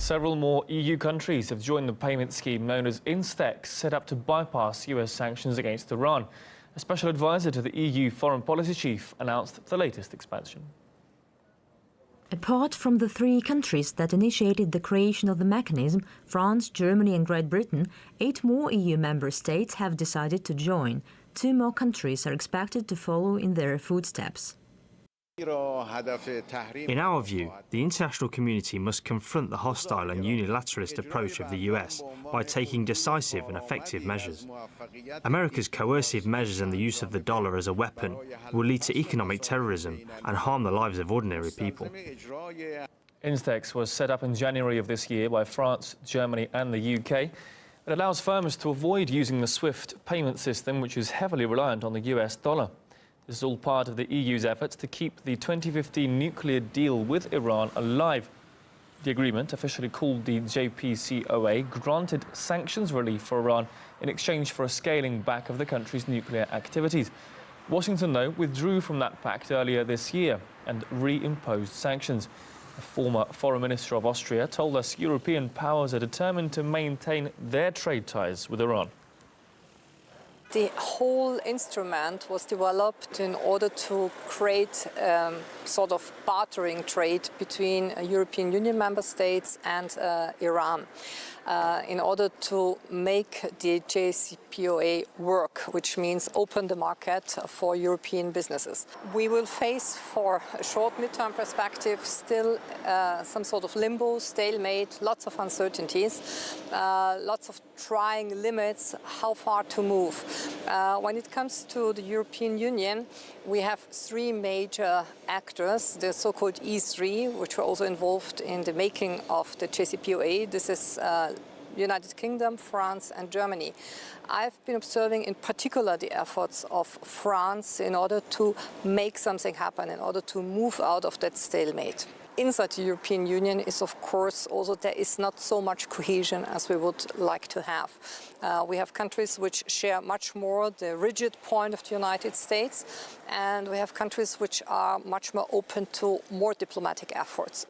Several more EU countries have joined the payment scheme known as INSTEX, set up to bypass US sanctions against Iran. A special advisor to the EU foreign policy chief announced the latest expansion. Apart from the three countries that initiated the creation of the mechanism, France, Germany and Great Britain, 8 more EU member states have decided to join. 2 more countries are expected to follow in their footsteps. In our view, the international community must confront the hostile and unilateralist approach of the US by taking decisive and effective measures. America's coercive measures and the use of the dollar as a weapon will lead to economic terrorism and harm the lives of ordinary people. INSTEX was set up in January of this year by France, Germany and the UK. It allows firms to avoid using the SWIFT payment system, which is heavily reliant on the US dollar. This is all part of the EU's efforts to keep the 2015 nuclear deal with Iran alive. The agreement, officially called the JCPOA, granted sanctions relief for Iran in exchange for a scaling back of the country's nuclear activities. Washington, though, withdrew from that pact earlier this year and reimposed sanctions. A former foreign minister of Austria told us European powers are determined to maintain their trade ties with Iran. The whole instrument was developed in order to create sort of bartering trade between European Union member states and Iran in order to make the JCPOA work, which means open the market for European businesses. We will face, for a short midterm perspective, still some sort of limbo, stalemate, lots of uncertainties, lots of trying limits, how far to move. When it comes to the European Union, we have 3 major actors, the so-called E3, which were also involved in the making of the JCPOA. This is United Kingdom, France and Germany. I've been observing in particular the efforts of France in order to make something happen, in order to move out of that stalemate. Inside the European Union is, of course, also there is not so much cohesion as we would like to have. We have countries which share much more the rigid point of the United States, and we have countries which are much more open to more diplomatic efforts.